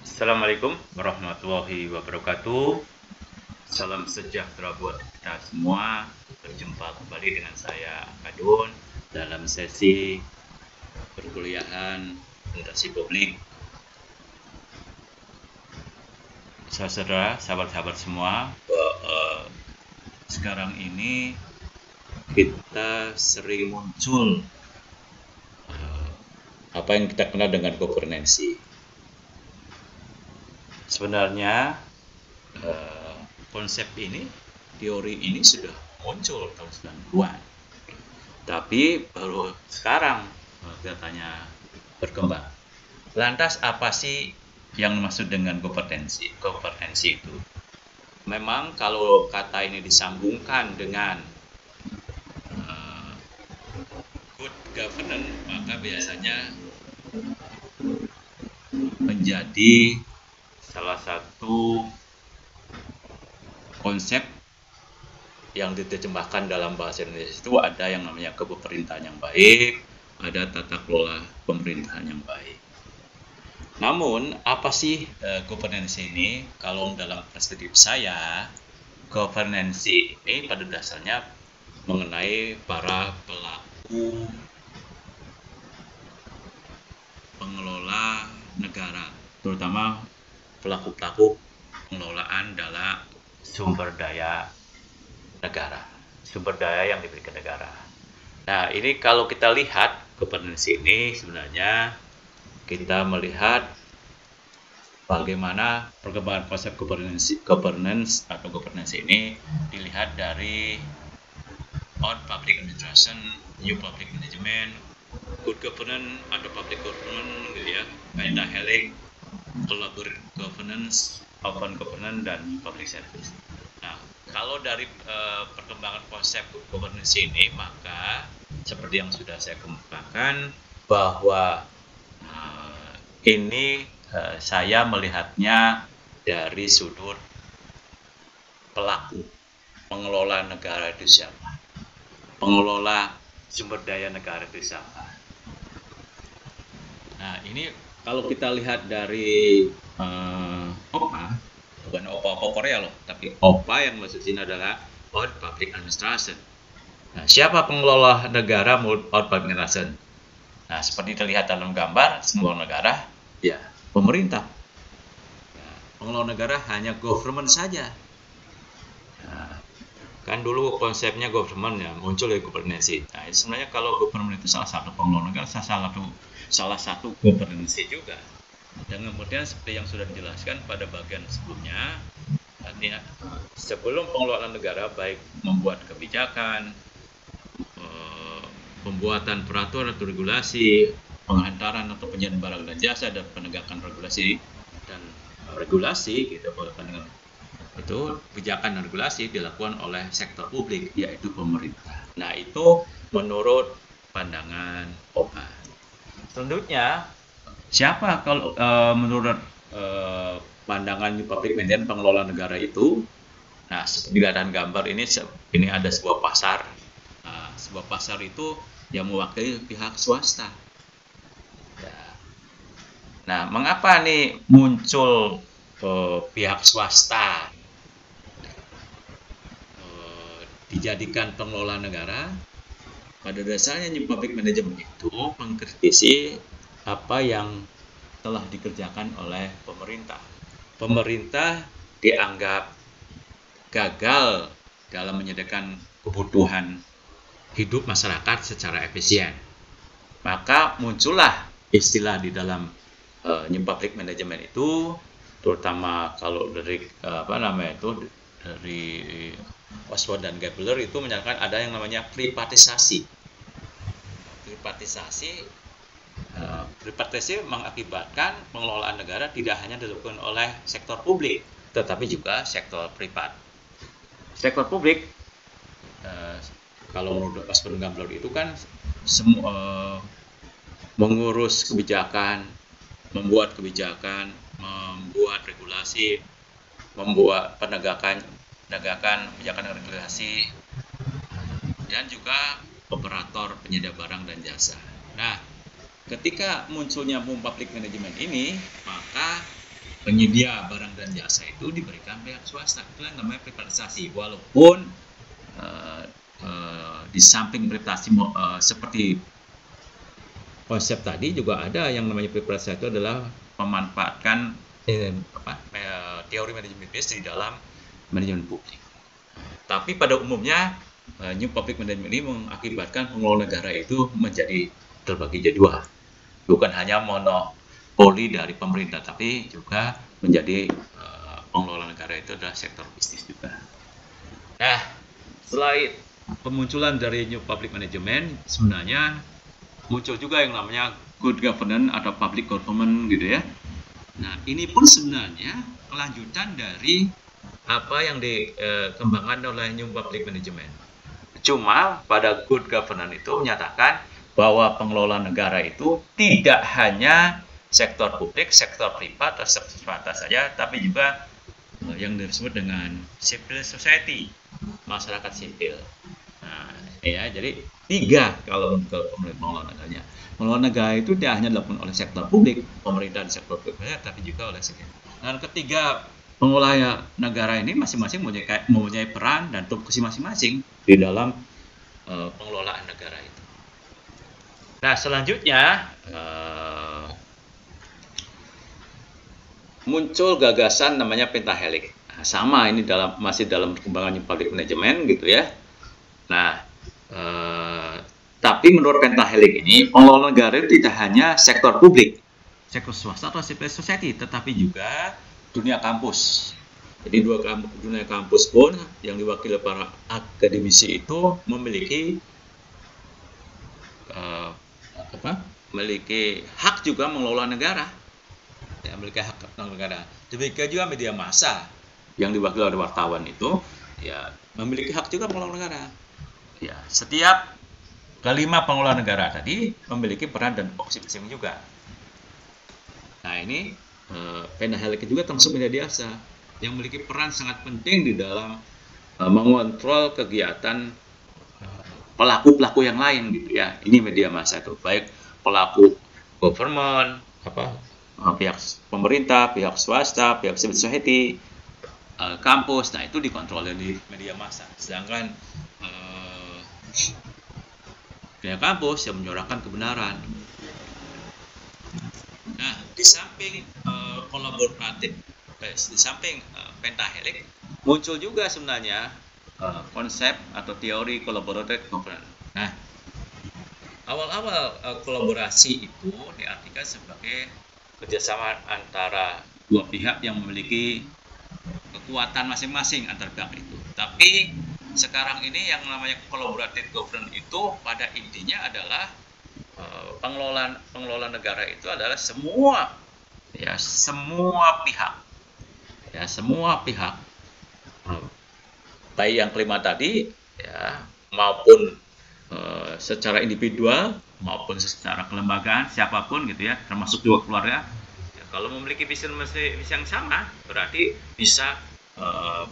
Assalamualaikum warahmatullahi wabarakatuh. Salam sejahtera buat kita semua. Berjumpa kembali dengan saya Kadun dalam sesi perkuliahan Akuntansi Publik. Saudara, sahabat-sahabat semua, sekarang ini kita sering muncul apa yang kita kenal dengan governancy. Sebenarnya konsep ini, teori ini sudah muncul tahun 90-an. Tapi baru sekarang katanya berkembang. Lantas apa sih yang dimaksud dengan governancy? Governancy itu memang kalau kata ini disambungkan dengan good governance, maka biasanya menjadi salah satu konsep yang diterjemahkan dalam bahasa Indonesia itu ada yang namanya kepemerintahan yang baik, ada tata kelola pemerintahan yang baik. Namun, apa sih governance ini? Kalau dalam perspektif saya, governance ini pada dasarnya mengenai para pelaku pengelola negara, terutama pelaku-pelaku pengelolaan dalam sumber daya negara, sumber daya yang diberikan negara. Nah, ini kalau kita lihat governance ini sebenarnya kita melihat bagaimana perkembangan konsep governance ini dilihat dari old public administration, new public management, good governance, under public governance, gitu ya, Meta Helix, collaborative governance, open governance, dan public service. Nah, kalau dari perkembangan konsep governance ini, maka seperti yang sudah saya kemukakan bahwa ini saya melihatnya dari sudut pelaku pengelola negara itu siapa, pengelola sumber daya negara itu siapa. Nah, ini kalau kita lihat dari OPA, bukan OPA Korea loh, tapi OPA yang maksud sini adalah Old Public Administration. Nah, siapa pengelola negara Old Public Administration? Nah, seperti terlihat dalam gambar, semua negara, ya pemerintah. Nah, pengelola negara hanya government saja. Nah, kan dulu konsepnya government ya, muncul dari governance. Nah, sebenarnya kalau government itu salah satu pengelola negara, salah satu governance juga. Dan kemudian seperti yang sudah dijelaskan pada bagian sebelumnya, artinya sebelum pengelolaan negara baik membuat kebijakan, pembuatan peraturan atau regulasi, penghantaran atau penyediaan barang dan jasa, dan penegakan regulasi gitu, itu kebijakan dan regulasi dilakukan oleh sektor publik, yaitu pemerintah. Nah, itu menurut pandangan OPA. Selanjutnya, siapa kalau menurut pandangan public management pengelola negara itu? Nah, seperti kelihatan gambar ini ada sebuah pasar. Nah, sebuah pasar itu yang mewakili pihak swasta. Ya. Nah, mengapa nih muncul pihak swasta dijadikan pengelola negara? Pada dasarnya New Public Management itu mengkritisi apa yang telah dikerjakan oleh pemerintah. Pemerintah dianggap gagal dalam menyediakan kebutuhan hidup masyarakat secara efisien. Maka muncullah istilah di dalam New Public Management itu, terutama kalau dari dari Oswald dan Gabler itu menyatakan ada yang namanya privatisasi. Privatisasi mengakibatkan pengelolaan negara tidak hanya dilakukan oleh sektor publik, tetapi juga sektor privat. Sektor publik, kalau menurut Oswald dan Gabler itu kan mengurus kebijakan, membuat kebijakan, membuat regulasi, membuat penegakan kebijakan dan regulasi, dan juga operator penyedia barang dan jasa. Nah, ketika munculnya public management ini, maka penyedia barang dan jasa itu diberikan pihak swasta. Itulah yang namanya privatisasi. Walaupun di samping privatisasi seperti konsep tadi juga ada yang namanya privatisasi itu adalah memanfaatkan teori manajemen bisnis di dalam manajemen publik. Tapi pada umumnya New Public Management ini mengakibatkan pengelola negara itu menjadi terbagi jadi dua. Bukan hanya monopoli dari pemerintah, tapi juga menjadi pengelola negara itu adalah sektor bisnis juga. Nah, selain pemunculan dari New Public Management, sebenarnya muncul juga yang namanya Good Governance atau Public Government gitu ya. Nah, ini pun sebenarnya kelanjutan dari apa yang dikembangkan oleh New Public Management. Cuma pada Good Governance itu menyatakan bahwa pengelola negara itu tidak hanya sektor publik, sektor privat, atau sektor swasta saja, tapi juga yang disebut dengan civil society, masyarakat sipil. Nah, ya, jadi 3 kalau untuk pengelola negaranya. Pengelola negara itu tidak hanya dilakukan oleh sektor publik, pemerintah di sektor publik, tapi juga oleh sektor. Dan ketiga pengelola negara ini masing-masing mempunyai peran dan tupoksi masing-masing di dalam pengelolaan negara itu. Nah, selanjutnya muncul gagasan namanya pentahelix. Nah, sama ini masih dalam perkembangan New Public Management gitu ya. Nah, tapi menurut pentahelix ini pengelola negara itu tidak hanya sektor publik, sektor swasta atau civil society, tetapi juga dunia kampus. Jadi dunia kampus pun yang diwakili para akademisi itu memiliki memiliki hak juga mengelola negara. Ya, memiliki hak mengelola negara. Demikian juga media massa yang diwakili oleh wartawan itu ya memiliki hak juga mengelola negara. Ya, setiap kelima pengelola negara tadi memiliki peran dan fungsi masing-masing juga. Nah, ini pentahelix juga termasuk media massa yang memiliki peran sangat penting di dalam mengontrol kegiatan pelaku-pelaku yang lain gitu ya. Ini media massa itu baik pelaku government, pihak pemerintah, pihak swasta, pihak civil society, kampus. Nah, itu dikontrol di media massa. Sedangkan pihak kampus yang menyuarakan kebenaran. Nah, di samping kolaboratif, di samping pentahelix, muncul juga sebenarnya konsep atau teori collaborative governance. Nah, awal-awal kolaborasi itu diartikan sebagai kerjasama antara dua pihak yang memiliki kekuatan masing-masing antar pihak itu. Tapi sekarang ini yang namanya collaborative governance itu pada intinya adalah pengelola negara itu adalah semua pihak baik yang kelima tadi ya maupun secara individual maupun secara kelembagaan siapapun gitu ya, termasuk juga keluarga ya, kalau memiliki visi yang sama berarti bisa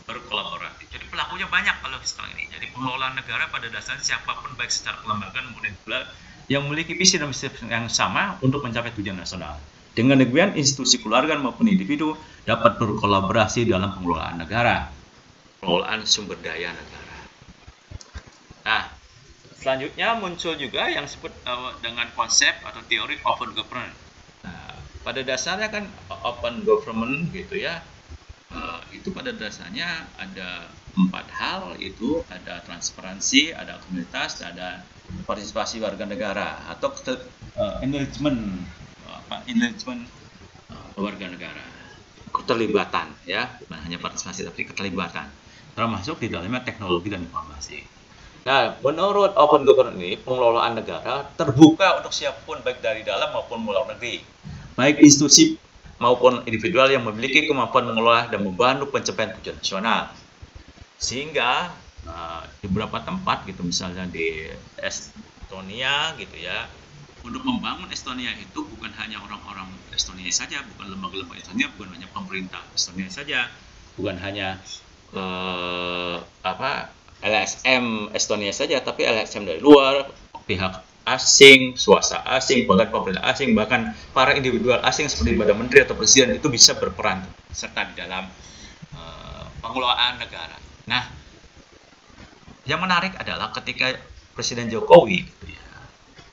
berkolaborasi. Jadi pelakunya banyak kalau sekarang ini. Jadi pengelola negara pada dasarnya siapapun baik secara kelembagaan maupun individual yang memiliki visi dan misi yang sama untuk mencapai tujuan nasional. Dengan demikian institusi keluarga maupun individu dapat berkolaborasi dalam pengelolaan negara, pengelolaan sumber daya negara. Nah, selanjutnya muncul juga yang disebut dengan konsep atau teori open government. Nah, pada dasarnya kan open government gitu ya. Itu pada dasarnya ada 4 hal, itu ada transparansi, ada komunitas, ada partisipasi warga negara atau engagement warga negara, keterlibatan ya, bukan hanya partisipasi tapi keterlibatan, termasuk di dalamnya teknologi dan informasi. Nah, menurut open government ini pengelolaan negara terbuka untuk siapapun baik dari dalam maupun luar negeri, baik institusi maupun individual yang memiliki kemampuan mengelola dan membantu pencapaian tujuan nasional. Sehingga di beberapa tempat gitu, misalnya di Estonia gitu ya, untuk membangun Estonia itu bukan hanya orang-orang Estonia saja, bukan lembaga-lembaga Estonia, bukan hanya pemerintah Estonia saja, bukan hanya LSM Estonia saja, tapi LSM dari luar, pihak asing, swasta asing, bahkan pemerintah asing, bahkan para individual asing seperti Perdana Menteri atau Presiden itu bisa berperan serta di dalam pengelolaan negara. Nah, yang menarik adalah ketika Presiden Jokowi gitu ya,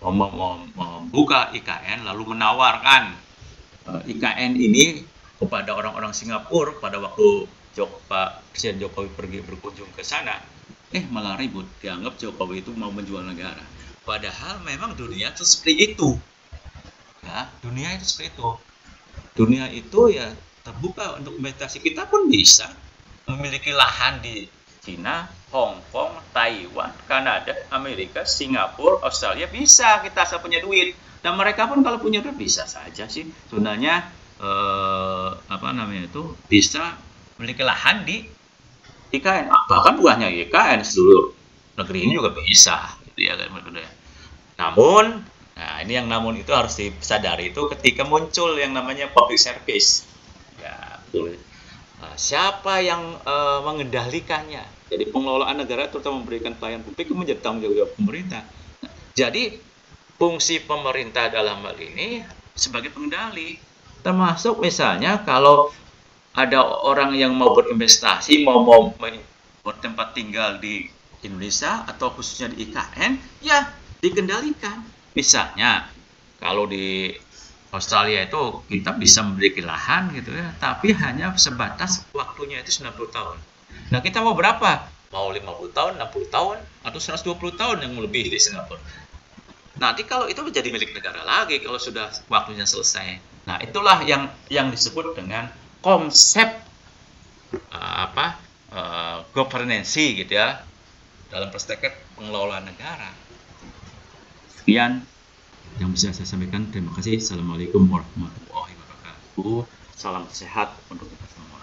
membuka IKN lalu menawarkan IKN ini kepada orang-orang Singapura pada waktu Pak Presiden Jokowi pergi berkunjung ke sana, malah ribut, dianggap Jokowi itu mau menjual negara. Padahal memang dunia itu seperti itu. Ya, dunia itu seperti itu. Dunia itu ya terbuka untuk investasi. Kita pun bisa memiliki lahan di Cina, Hong Kong, Taiwan, Kanada, Amerika, Singapura, Australia, bisa kita asal punya duit. Dan mereka pun kalau punya duit bisa saja sih sebenarnya bisa memiliki lahan di IKN. Bahkan bukan hanya IKN, seluruh negeri ini juga bisa gitu ya. Namun, nah ini yang namun itu harus disadari itu ketika muncul yang namanya public service. Ya, betul. Siapa yang mengendalikannya? Jadi pengelolaan negara terutama memberikan pelayanan publik itu menjadi tanggung jawab pemerintah. Nah, jadi fungsi pemerintah dalam hal ini sebagai pengendali, termasuk misalnya kalau ada orang yang mau berinvestasi, mau bertempat tinggal di Indonesia atau khususnya di IKN, ya dikendalikan. Misalnya kalau di Australia itu kita bisa memiliki lahan gitu ya, tapi hanya sebatas waktunya itu 90 tahun. Nah, kita mau berapa? Mau 50 tahun, 60 tahun, atau 120 tahun yang lebih di Singapura. Nanti kalau itu menjadi milik negara lagi kalau sudah waktunya selesai. Nah, itulah yang disebut dengan konsep governancy gitu ya, dalam perspektif pengelolaan negara. Sekian yang bisa saya sampaikan. Terima kasih. Assalamualaikum warahmatullahi wabarakatuh. Salam sehat untuk kita semua.